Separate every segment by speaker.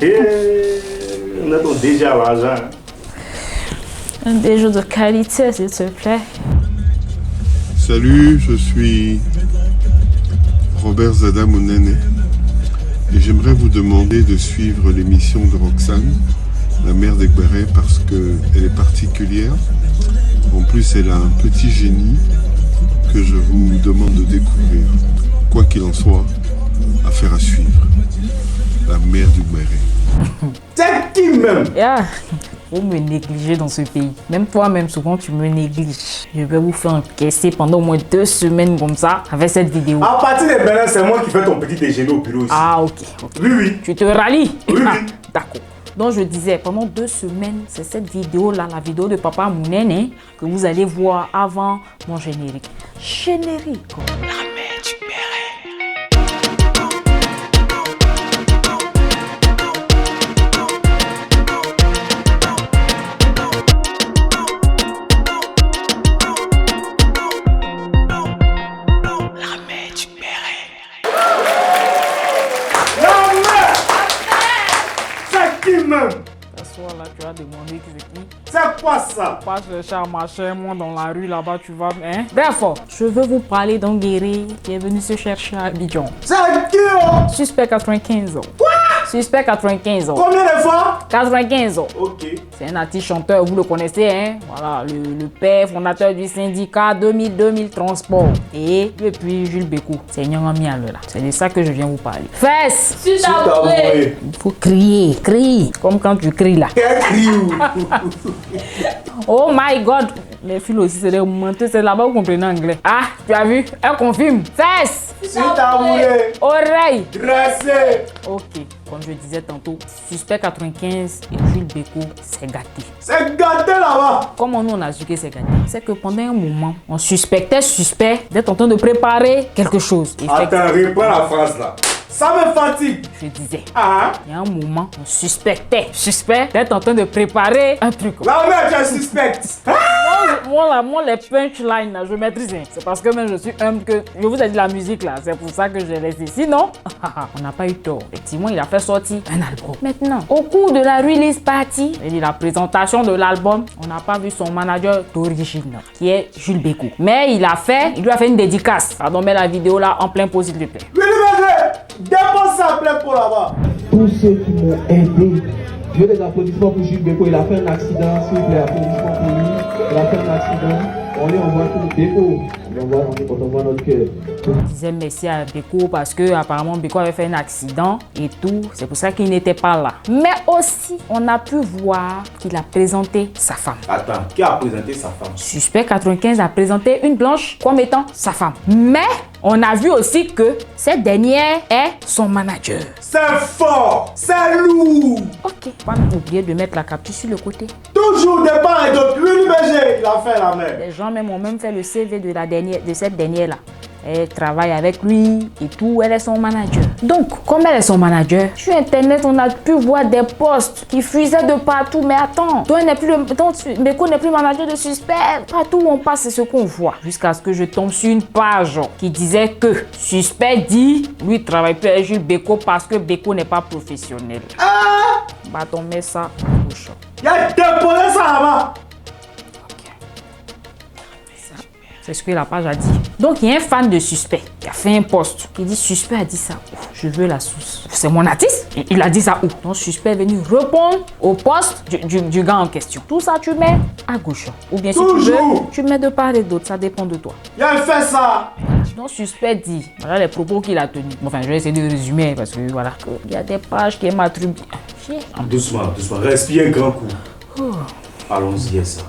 Speaker 1: Et on attend déjà l'argent.
Speaker 2: Un déjeuner de qualité, s'il te plaît.
Speaker 3: Salut, je suis Robert Zada Mounene et j'aimerais vous demander de suivre l'émission de Roxane, la mère d'Egberé, parce qu'elle est particulière. En plus, elle a un petit génie que je vous demande de découvrir. Quoi qu'il en soit, affaire à suivre. La mère d'Egberé.
Speaker 1: C'est qui même?
Speaker 2: Yeah. Vous me négligez dans ce pays. Même toi-même, souvent, tu me négliges. Je vais vous faire encaisser pendant au moins 2 semaines comme ça avec cette vidéo.
Speaker 1: À partir de maintenant, c'est moi qui fais ton petit déjeuner au bureau ici.
Speaker 2: Ah, ok.
Speaker 1: Oui, oui.
Speaker 2: Tu te rallies?
Speaker 1: Oui, oui.
Speaker 2: D'accord. Donc, je disais, pendant 2 semaines, c'est cette vidéo-là, la vidéo de Papa Mounene, que vous allez voir avant mon générique. Générique.
Speaker 1: Là,
Speaker 2: là, tu as demandé qui c'est qui.
Speaker 1: c'est quoi ça?
Speaker 2: Pas chercher à marcher, moi dans la rue là-bas, tu vas. Hein? Bref, je veux vous parler d'un guerrier qui est venu se chercher à Abidjan.
Speaker 1: C'est qui oh?
Speaker 2: Suspect 95 ans. Quoi? Suspect 95 ans.
Speaker 1: Combien de fois?
Speaker 2: 95 ans.
Speaker 1: Ok.
Speaker 2: C'est un artiste chanteur, vous le connaissez, hein? Voilà, le père fondateur du syndicat 2000 Transport. Et puis Jules Bécou, c'est Nyangami là. C'est de ça que je viens vous parler. Fesse!
Speaker 1: C'est avoué.
Speaker 2: Il faut crier, crie, comme quand tu cries là.
Speaker 1: Quel cri?
Speaker 2: Oh my God! Les filles aussi, c'est des menteuses, c'est là-bas vous comprenez anglais. Ah, tu as vu? Elle confirme. Fesse!
Speaker 1: C'est avoué.
Speaker 2: Oreille!
Speaker 1: Dressé.
Speaker 2: Ok, comme je disais tantôt, Suspect 95 et Jules Bécou, c'est gâté.
Speaker 1: C'est gâté là-bas.
Speaker 2: Comment nous on a su que c'est gâté? C'est que pendant un moment, on suspectait Suspect d'être en train de préparer quelque chose.
Speaker 1: Attends, reprends la phrase là. Ça me fatigue.
Speaker 2: Je disais,
Speaker 1: Ah?
Speaker 2: il y a un moment, on suspectait Suspect d'être en train de préparer un truc.
Speaker 1: La mère, tu es suspecte.
Speaker 2: Moi, les punchlines, là, je maîtrise. C'est parce que même je suis humble que je vous ai dit la musique là. C'est pour ça que j'ai laissé. Sinon, on n'a pas eu tort. Effectivement, il a fait sortir un album. Maintenant, au cours de la release party, c'est-à-dire la présentation de l'album, on n'a pas vu son manager d'origine, qui est Jules Bécou. Mais il lui a fait une dédicace. Pardon, mets la vidéo là en plein pot s'il te plaît.
Speaker 1: Oui, dépose ça plein pour là-bas.
Speaker 4: Tous ceux qui m'ont aidé. Je veux des applaudissements pour Jules Bécou. Il a fait un accident, s'il vous plaît, applaudissements pour lui. Il a fait un accident. On lui envoie tout le Bécou. On envoie notre cœur.
Speaker 2: On disait merci à Bécou parce que apparemment Bécou avait fait un accident et tout. C'est pour ça qu'il n'était pas là. Mais aussi, on a pu voir qu'il a présenté sa femme.
Speaker 1: Attends, qui a présenté sa femme?
Speaker 2: Suspect 95 a présenté une blanche comme étant sa femme. Mais on a vu aussi que cette dernière est son manager.
Speaker 1: C'est fort, c'est lourd.
Speaker 2: Ok. Pas oublier de mettre la capture sur le côté.
Speaker 1: Toujours de part et d'autre. Lui, il a fait la même.
Speaker 2: Les gens même ont même fait le CV de cette dernière là. Elle travaille avec lui et tout, elle est son manager. Donc, comme elle est son manager, sur internet, on a pu voir des posts qui fusaient de partout. Mais attends, Bécou n'est plus manager de Suspect. Partout où on passe, c'est ce qu'on voit. Jusqu'à ce que je tombe sur une page qui disait que Suspect dit, lui travaille plus avec Jules Bécou parce que Bécou n'est pas professionnel.
Speaker 1: Ah!
Speaker 2: Bah, on met ça au choc.
Speaker 1: Il a déposé ça là-bas.
Speaker 2: C'est ce que la page a dit. Donc, il y a un fan de Suspect qui a fait un post qui dit Suspect a dit ça où? Je veux la source. C'est mon artiste. Il a dit ça où? Donc, Suspect est venu répondre au post du gars en question. Tout ça, tu mets à gauche. Ou bien si tu veux, tu mets de part et d'autre. Ça dépend de toi.
Speaker 1: Il a fait ça.
Speaker 2: Donc, Suspect dit, voilà les propos qu'il a tenus. Enfin, je vais essayer de résumer parce que voilà. Il y a des pages qui m'attribuent.
Speaker 1: Doucement, doucement. Respire un grand coup. Allons-y à ça.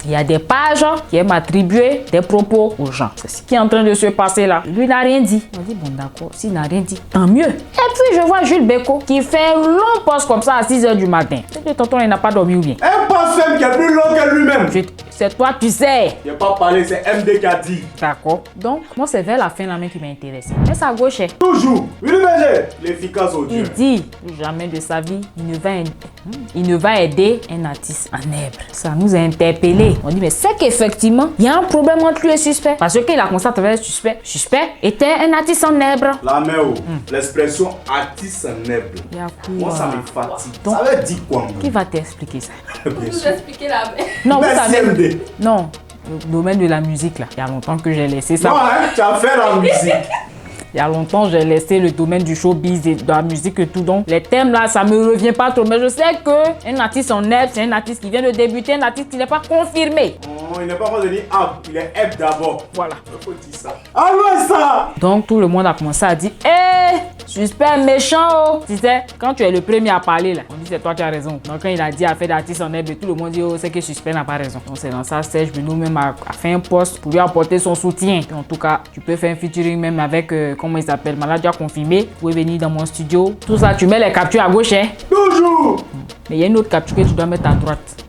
Speaker 2: Il y a des pages qui aiment attribuer des propos aux gens. C'est ce qui est en train de se passer là. Lui n'a rien dit. On dit bon d'accord, s'il n'a rien dit, tant mieux. Et puis je vois Jules Bécou qui fait un long post comme ça à 6 h du matin. C'est que tonton il n'a pas dormi ou bien.
Speaker 1: Un post même qui est plus long que lui-même.
Speaker 2: c'est toi, tu sais.
Speaker 1: Il n'a pas parlé, c'est MD qui a dit.
Speaker 2: D'accord. Donc, moi, c'est vers la fin la main qui m'a intéressé. Mais à gauche,
Speaker 1: Toujours. Willy Berger, l'efficace au Dieu.
Speaker 2: il dit jamais de sa vie, il ne va aider un artiste en nèbre. Ça nous a interpellés. On dit, mais c'est qu'effectivement, il y a un problème entre lui et Suspect. Parce qu'il a constaté avec Suspect. Suspect était un artiste en nèbre.
Speaker 1: La main, l'expression artiste en nèbre. Moi, ça me fatigue.
Speaker 2: Donc,
Speaker 1: ça veut dire quoi?
Speaker 2: Qui va t'expliquer ça?
Speaker 1: Bien sûr.
Speaker 5: Expliquer la main.
Speaker 2: Non, vous
Speaker 1: Merci,
Speaker 2: savez.
Speaker 1: MD.
Speaker 2: Non, le domaine de la musique, là. Il y a longtemps que j'ai laissé ça.
Speaker 1: Non, hein, tu as fait la musique.
Speaker 2: Il y a longtemps, j'ai laissé le domaine du showbiz et de la musique et tout. Donc, les thèmes là, ça me revient pas trop. Mais je sais qu'un artiste en nèbre, c'est un artiste qui vient de débuter, un artiste qui n'est pas confirmé.
Speaker 1: Oh, il n'est pas encore devenu Ab, il est Eb d'abord.
Speaker 2: Voilà.
Speaker 1: Il faut dire ça. Ah ouais, ça.
Speaker 2: Donc, tout le monde a commencé à dire hé, Suspect méchant, oh. Tu sais, quand tu es le premier à parler là, on dit c'est toi qui as raison. Donc, quand il a dit affaire d'artiste en nèbre, tout le monde dit oh, c'est que Suspect n'a pas raison. Donc, c'est dans ça, Serge Benoît même a fait un post pour lui apporter son soutien. Et en tout cas, tu peux faire un featuring même avec, comment il s'appelle, Maladja confirmé. Vous pouvez venir dans mon studio. Tout ça, tu mets les captures à gauche, hein.
Speaker 1: Toujours.
Speaker 2: Mais il y a une autre capture que tu dois mettre à droite.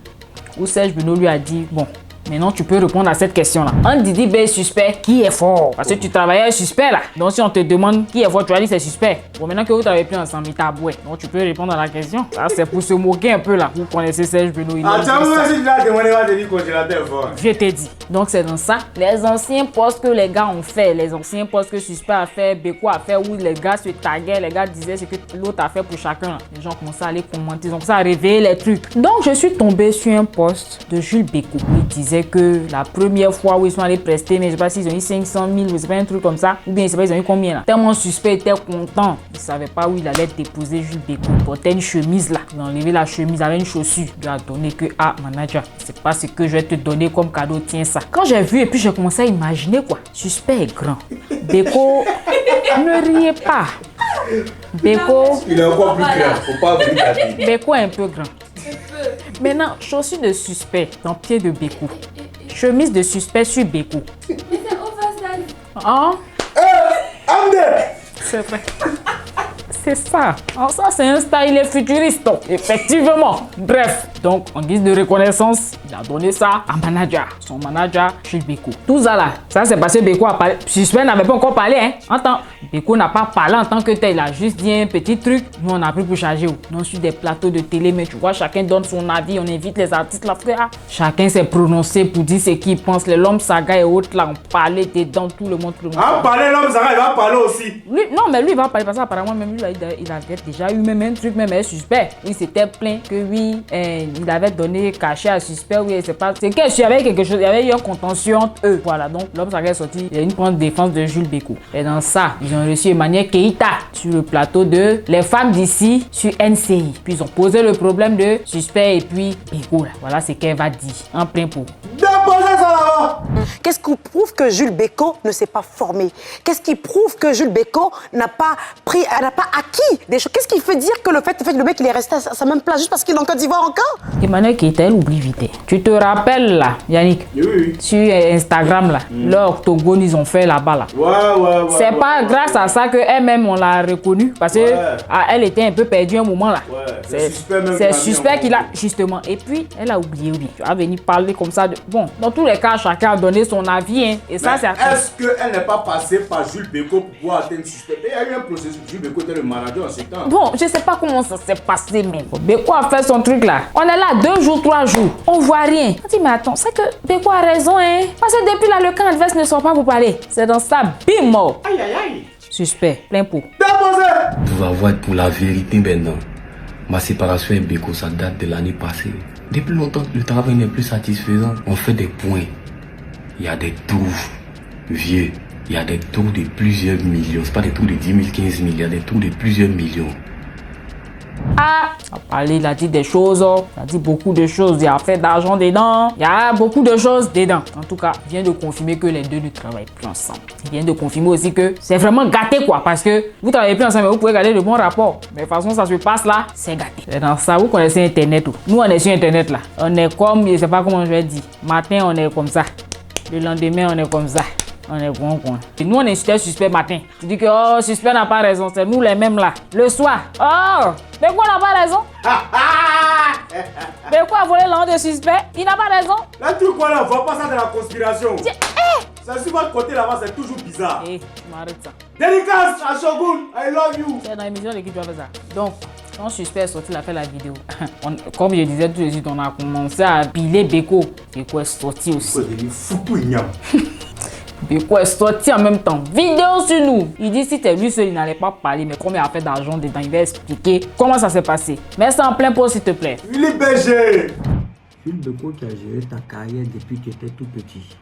Speaker 2: Où Serge Benoît lui a dit bon, maintenant tu peux répondre à cette question là. Un Didi B Suspect, qui est fort? Parce que tu travaillais avec Suspect là. Donc si on te demande qui est fort, tu vas dire c'est Suspect. Bon, maintenant que vous travaillez plus ensemble, il t'a boué. Donc tu peux répondre à la question. Ça c'est pour se moquer un peu là. Vous connaissez Serge Benoît.
Speaker 1: Ah, tiens, moi aussi, tu l'as demandé, on va te dire congélateur fort.
Speaker 2: Je t'ai dit. Donc c'est dans ça. Les anciens posts que les gars ont fait, les anciens posts que Suspect a fait, Beko a fait, où les gars se taguaient, les gars disaient ce que l'autre a fait pour chacun là. Les gens commençaient à aller commenter, ils ont commencé à réveiller les trucs. Donc je suis tombé sur un post de Jules Beko. Il disait que la première fois où ils sont allés prester, mais je sais pas s'ils ont eu 500 000, je sais pas un truc comme ça, ou bien je sais pas ils ont eu combien là. Tellement Suspect était content, il savait pas où il allait déposer Jules Beko. Il portait une chemise là, il a enlevé la chemise avec une chaussure. Il lui a donné que manager, c'est pas ce que je vais te donner comme cadeau, tiens ça. Quand j'ai vu et puis j'ai commencé à imaginer quoi. Suspect est grand. Beko, ne riez pas. Beko.
Speaker 1: Il est encore plus grand, faut pas oublier.
Speaker 2: Beko est un peu grand. Maintenant, chaussures de Suspect dans pied de Beko. Chemise de Suspect sur Beko.
Speaker 5: Mais c'est oversize.
Speaker 2: Hein?
Speaker 1: Amde.
Speaker 2: C'est vrai. C'est ça. Alors ça, c'est un style futuriste. Effectivement. Bref. Donc, en guise de reconnaissance, il a donné ça à manager. Son manager, Jules Beko. Tout ça là, ça c'est passé Beko a parlé. Suspect n'avait pas encore parlé, hein. Beko n'a pas parlé en tant que tel. Il a juste dit un petit truc. Nous, on a pris pour charger. Non, sur des plateaux de télé, mais tu vois, chacun donne son avis. On invite les artistes là, frère. Chacun s'est prononcé pour dire ce qu'il pense. Les L'Homme Saga et autres là, on parlait dedans. Tout le monde.
Speaker 1: Ah, parler L'Homme Saga, il va parler aussi.
Speaker 2: Lui, non, mais lui, il va parler parce qu'apparemment, même lui, là, il avait déjà eu même un truc, même un Suspect. Il s'était plaint que oui, il avait donné cachet à Suspect. Oui, c'est pas. C'est qu'il y avait quelque chose, il y avait eu un contentieux entre eux. Voilà, donc L'Homme Saga est sorti. Il y a une grande défense de Jules Beko. Et dans ça, ils ont reçu Emmanuel Keita sur le plateau de Les Femmes d'ici sur NCI. Puis ils ont posé le problème de Suspect et puis Beko. Voilà ce qu'elle va dire en plein pot.
Speaker 1: Déposez ça là-bas.
Speaker 6: Qu'est-ce qui prouve que Jules Beko ne s'est pas formé? Qu'est-ce qui prouve que Jules Beko n'a pas acquis des choses? Qu'est-ce qui fait dire que le fait que le mec il est resté à sa même place juste parce qu'il est en Côte d'Ivoire encore?
Speaker 2: Emmanuel Keita, elle oublie vite. Tu te rappelles là, Yannick?
Speaker 1: Oui.
Speaker 2: Sur Instagram là, leur octogone ils ont fait là-bas là.
Speaker 1: Ouais.
Speaker 2: C'est pas grâce à ça que elle-même on l'a reconnue parce que elle était un peu perdue un moment là.
Speaker 1: Ouais.
Speaker 2: C'est Suspect qu'il a justement. Et puis elle a oublié oui. Tu vas venir parler comme ça de. Bon, dans tous les cas, chacun a donné son avis hein. Et ça c'est.
Speaker 1: Est-ce qu'elle n'est pas passée par Jules Beko pour pouvoir atteindre Suspect? Il y a eu un processus. Jules Beko était le manager en ce temps.
Speaker 2: Bon, je sais pas comment ça s'est passé même. Beko a fait son truc là. On est là 2 jours, 3 jours. On voit rien. On dit mais attends, c'est que Beko a raison hein. Parce que depuis là le camp adverse ne sort pas pour parler. C'est dans ça, bim mort.
Speaker 1: Aïe.
Speaker 2: Suspect, plein pot.
Speaker 1: Déposez.
Speaker 7: Tout va voir pour la vérité maintenant. Ma séparation avec Beko, ça date de l'année passée. Depuis longtemps, le travail n'est plus satisfaisant. On fait des points. Il y a des trous vieux. Il y a des trous de plusieurs millions. C'est pas des trous de 10 000, 15 000. Il y a des trous de plusieurs millions.
Speaker 2: Il a parlé, il a dit des choses, il a dit beaucoup de choses, il a fait d'argent dedans, il y a beaucoup de choses dedans. En tout cas, il vient de confirmer que les deux ne travaillent plus ensemble. Il vient de confirmer aussi que c'est vraiment gâté quoi, parce que vous travaillez plus ensemble, mais vous pouvez garder de bons rapports. Mais de toute façon, ça se passe là, c'est gâté. Et dans ça, vous connaissez Internet. Nous, on est sur Internet là. On est comme, je sais pas comment je vais dire. Matin, on est comme ça. Le lendemain, on est comme ça. On est bon coin. Et nous, on est suspect matin. Tu dis que oh, suspect n'a pas raison, c'est nous les mêmes là. Le soir, oh, Beko n'a pas raison. Beko a volé l'an de suspect, il n'a pas raison.
Speaker 1: Là, tu crois là, vois pas ça de la conspiration. Ça sur votre côté là-bas, c'est toujours bizarre.
Speaker 2: Eh, m'arrête ça.
Speaker 1: Dédicace à Shogun, I love you.
Speaker 2: C'est dans l'émission de qui tu vas faire ça. Donc, quand suspect est sorti, il a fait la vidéo. Comme je disais tout de suite, on a commencé à piler Beko. Beko est sorti aussi.
Speaker 1: Il est foutu, igname.
Speaker 2: Beko est sorti en même temps. Vidéo sur nous. Il dit si c'est lui seul, il n'allait pas parler, mais comme il a fait d'argent dedans, il va expliquer comment ça s'est passé. Mets ça en plein pot, s'il te plaît.
Speaker 1: Philippe Berger.
Speaker 8: Jules Beko qui a géré ta carrière depuis que tu étais tout petit.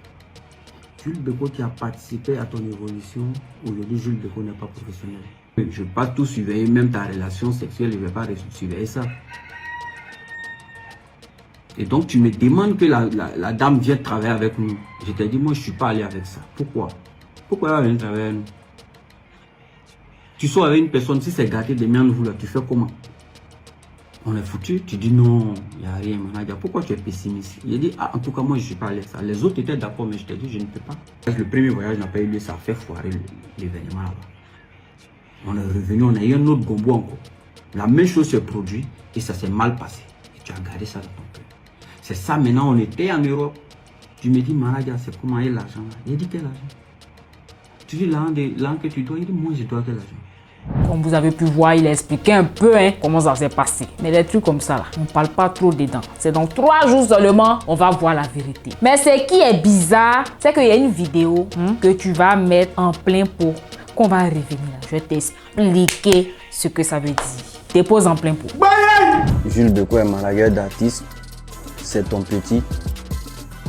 Speaker 8: Jules Beko qui a participé à ton évolution. Aujourd'hui, Jules Beko n'est pas professionnel. Je ne vais pas tout surveiller, même ta relation sexuelle, je ne vais pas surveiller ça. Et donc, tu me demandes que la dame vienne travailler avec nous. Je t'ai dit, moi, je ne suis pas allé avec ça. Pourquoi? Pourquoi elle va venir travailler avec nous? Tu sors avec une personne, si c'est gâté de merde, vous là, tu fais comment? On est foutu. Tu dis non, il n'y a rien, manager. Pourquoi tu es pessimiste? Il a dit, ah, en tout cas, moi, je ne suis pas allé avec ça. Les autres étaient d'accord, mais je t'ai dit, je ne peux pas. Le premier voyage n'a pas eu lieu, ça a fait foirer l'événement là-bas. On est revenu, on a eu un autre gombo encore. La même chose s'est produite et ça s'est mal passé. Et tu as gardé ça dans ton cœur. C'est ça maintenant, on était en Europe. Tu me dis, manager, c'est comment est l'argent là? Il dit, quel argent? Tu dis, l'argent que tu dois, il dit, moi, je dois quel argent?
Speaker 2: Comme vous avez pu voir, il a expliqué un peu comment ça s'est passé. Mais des trucs comme ça, là, on ne parle pas trop dedans. C'est dans 3 jours seulement, on va voir la vérité. Mais ce qui est bizarre, c'est qu'il y a une vidéo que tu vas mettre en plein pot, qu'on va revenir là. Je vais t'expliquer ce que ça veut dire. Dépose en plein pot.
Speaker 8: Jules Beko est manager d'artiste. C'est ton petit.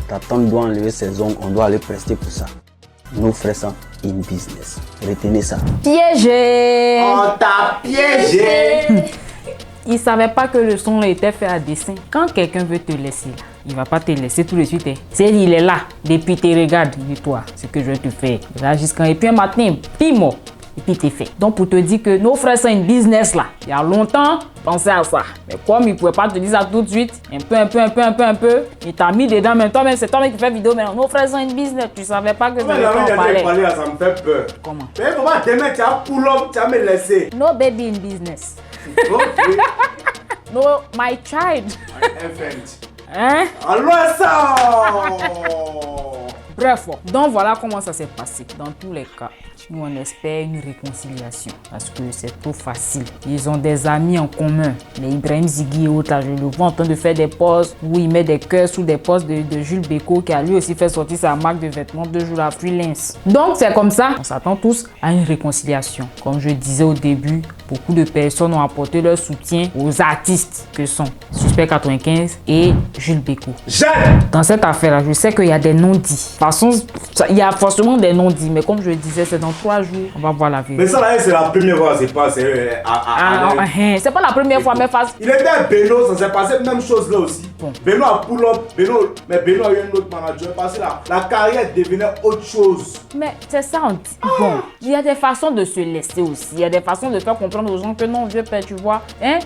Speaker 8: Ta tante doit enlever ses ongles, on doit aller prester pour ça. Nous ferons ça in business. Retenez ça.
Speaker 2: Piégé!
Speaker 1: On t'a piégé.
Speaker 2: Il ne savait pas que le son était fait à dessein. Quand quelqu'un veut te laisser là, il ne va pas te laisser tout de suite. C'est il est là, depuis te regarde, dis-toi, ce que je vais te faire. Là jusqu'à et puis un matin, pimo, et puis t'es fait. Donc pour te dire que nos frères sont une business là, il y a longtemps, pensez à ça. Mais comme il ne pouvait pas te dire ça tout de suite, un peu, il t'a mis dedans, mais toi-même, c'est toi-même qui fais vidéo, mais nos frères sont une business, tu ne savais pas que je vais en parler.
Speaker 1: Ça me fait peur.
Speaker 2: Comment?
Speaker 1: Mais comment demain tu as pull-up, tu as me laissé?
Speaker 2: No baby in business.
Speaker 1: Ok.
Speaker 2: No, my child.
Speaker 1: Infant.
Speaker 2: Hein?
Speaker 1: Alors ça.
Speaker 2: Bref, donc voilà comment ça s'est passé. Dans tous les cas, nous on espère une réconciliation parce que c'est trop facile. Ils ont des amis en commun. Mais Ibrahim Ziggy et autres, là, je le vois en train de faire des posts où il met des cœurs sous des posts de Jules Beko qui a lui aussi fait sortir sa marque de vêtements 2 jours à freelance. Donc c'est comme ça, on s'attend tous à une réconciliation. Comme je disais au début, beaucoup de personnes ont apporté leur soutien aux artistes que sont Suspect 95 et Jules Beko. Dans cette affaire-là, je sais qu'il y a des non-dits. De toute façon, il y a forcément des non-dits, mais comme je disais, c'est dans 3 jours, on va voir la vérité.
Speaker 1: Mais ça là, c'est la première fois, c'est pas sérieux.
Speaker 2: C'est pas la première fois, mais face.
Speaker 1: Il était à Beno, ça s'est passé même chose là aussi.
Speaker 2: Bon.
Speaker 1: Beno a pull-up, mais Beno a eu un autre manager parce que la carrière devenait autre chose.
Speaker 2: Mais c'est ça, on dit. Bon, il y a des façons de se laisser aussi. Il y a des façons de faire comprendre aux gens que non, vieux père, tu vois.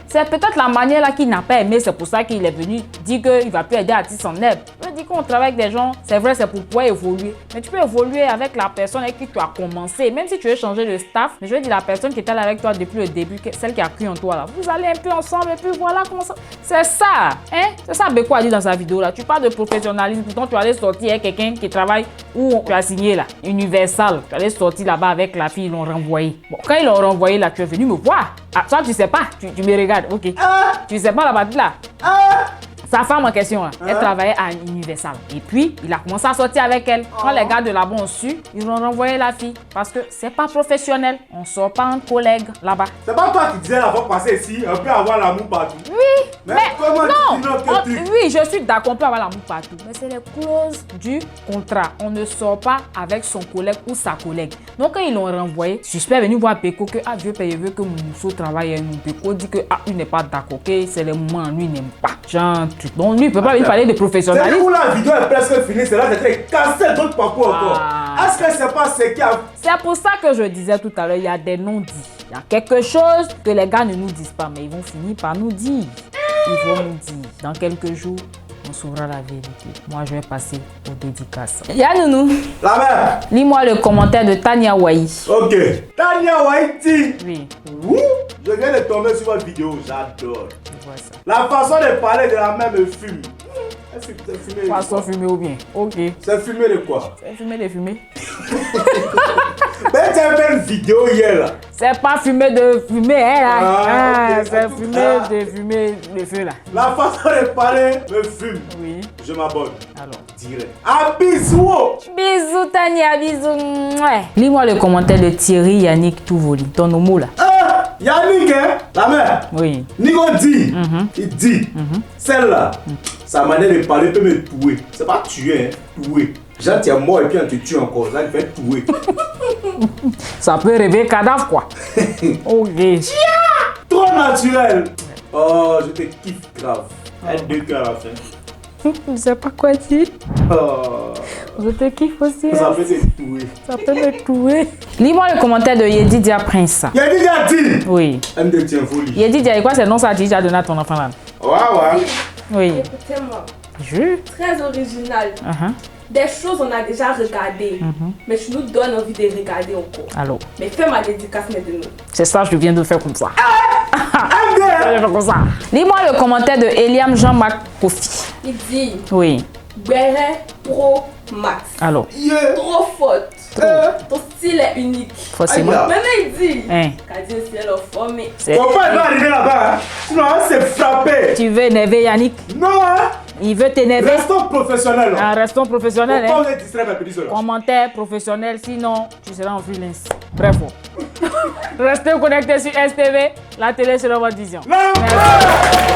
Speaker 2: C'est peut-être la manière là qu'il n'a pas aimé, c'est pour ça qu'il est venu dire qu'il va plus aider artistes en herbe. Je dis qu'on travaille avec des gens, c'est vrai, c'est pour pouvoir évoluer. Mais tu peux évoluer avec la personne avec qui tu as commencé. Même si tu veux changer de staff, mais je veux dire la personne qui était là avec toi depuis le début, celle qui a cru en toi là. Vous allez un peu ensemble et puis voilà comment ça. C'est ça, c'est ça Beko a dit dans sa vidéo là. Tu parles de professionnalisme, pourtant tu allais sortir avec quelqu'un qui travaille où tu as signé là, Universal. Tu allais sortir là-bas avec la fille, ils l'ont renvoyé. Bon, quand ils l'ont renvoyé là, tu es venu me voir. Ah, toi tu sais pas, tu me regardes, ok. Tu sais pas la partie là. Sa femme en question, là, elle travaillait à Universal. Et puis, il a commencé à sortir avec elle. Quand les gars de là-bas ont su, ils ont renvoyé la fille. Parce que c'est pas professionnel. On sort pas entre collègues là-bas.
Speaker 1: C'est pas toi qui disais la fois passée ici, on peut avoir l'amour partout.
Speaker 2: Oui, mais
Speaker 1: comment
Speaker 2: non,
Speaker 1: tu dis non que tu...
Speaker 2: oui, je suis d'accord, on peut avoir l'amour partout. Mais c'est les clauses du contrat. On ne sort pas avec son collègue ou sa collègue. Donc, quand ils l'ont renvoyé, Suspect est venu voir Beko que, vieux père, il veut que Mousseau travaille avec nous. Beko dit que, il n'est pas d'accord, que c'est les moments, lui, il n'aime pas. Genre, donc lui, il ne peut pas lui parler de professionnalisme.
Speaker 1: C'est où la vidéo est presque finie, c'est là que tu cassé d'autres parcours encore. Est-ce que c'est pas ce qui a...
Speaker 2: C'est pour ça que je disais tout à l'heure, il y a des non-dits. Il y a quelque chose que les gars ne nous disent pas, mais ils vont finir par nous dire. Ils vont nous dire, dans quelques jours, on saura la vérité. Moi, je vais passer aux dédicaces. Yanounou,
Speaker 1: La mère.
Speaker 2: lis-moi le commentaire de Tania Wahi.
Speaker 1: Ok. Tania Waiti.
Speaker 2: Oui,
Speaker 1: Ouh, je viens de tomber sur votre vidéo, j'adore.
Speaker 2: je vois ça.
Speaker 1: La façon de parler de la mère me fume. C'est fumé.
Speaker 2: Façon fumée ou bien? Ok.
Speaker 1: C'est fumé de quoi?
Speaker 2: C'est fumé de fumée.
Speaker 1: Mais tu as fait une vidéo hier là.
Speaker 2: C'est pas fumé de fumée, hein, là.
Speaker 1: Ah, ok.
Speaker 2: C'est fumé de fumée de feu, là.
Speaker 1: La façon de parler me fume.
Speaker 2: Oui.
Speaker 1: Je m'abonne.
Speaker 2: Alors.
Speaker 1: Direct. À bisous.
Speaker 2: Bisous, Tania, bisous. Ouais. Lis-moi le commentaire de Thierry Yannick Touvoli, ton homo, là.
Speaker 1: Ah, Yannick, hein, la mère.
Speaker 2: Oui.
Speaker 1: Nico dit, il dit, celle-là, sa manière de parler peut me tuer. C'est pas tuer, hein, tuer. Genre, tu es mort et puis on te tue encore. Ça, il fait tuer.
Speaker 2: Ça peut rêver cadavre, quoi. Ok.
Speaker 1: Trop naturel. Oh, je te kiffe grave. Elle deux cœurs à la fin.
Speaker 2: Je sais pas quoi dire.
Speaker 1: Oh,
Speaker 2: Je te kiffe aussi.
Speaker 1: ça
Speaker 2: hein.
Speaker 1: peut te tuer.
Speaker 2: Ça peut me tuer. Lis-moi le commentaire de Yedidia Prince.
Speaker 1: Il a dit.
Speaker 2: Oui.
Speaker 1: Elle me tient folie.
Speaker 2: Yedidia, quoi, c'est non ça dit, tu as donné à ton enfant là.
Speaker 1: Ouais.
Speaker 2: Oui.
Speaker 5: Écoutez-moi,
Speaker 2: Je.
Speaker 5: très original.
Speaker 2: Uh-huh.
Speaker 5: Des choses on a déjà regardées, mais tu nous donnes envie de regarder encore.
Speaker 2: Alors,
Speaker 5: Mais fais ma dédicace maintenant.
Speaker 2: c'est ça que je viens de faire comme ça. Je viens de faire comme ça. Lis-moi le commentaire de Eliam Jean-Marc Kofi.
Speaker 5: Il dit,
Speaker 2: Oui.
Speaker 5: Béret Pro Max.
Speaker 2: Alors,
Speaker 1: Yeah.
Speaker 5: Trop faute. Ton style est unique.
Speaker 2: forcément.
Speaker 1: Aïe.
Speaker 5: Maintenant il dit,
Speaker 2: Hein,
Speaker 5: qu'a dit aussi elle a formé.
Speaker 2: c'est-
Speaker 1: Faut pas arriver là-bas. Hein. Sinon, elle s'est frappée.
Speaker 2: Tu veux énerver Yannick?
Speaker 1: Non, hein.
Speaker 2: Il veut t'énerver.
Speaker 1: Restons professionnels.
Speaker 2: Ah, restons professionnels.
Speaker 1: Faut
Speaker 2: Hein.
Speaker 1: pas les distraire, mes petits soeurs.
Speaker 2: Commentaire professionnel, sinon tu seras en freelance. Bref. Restez connectés sur STV, la télé sur la vision.
Speaker 1: Non.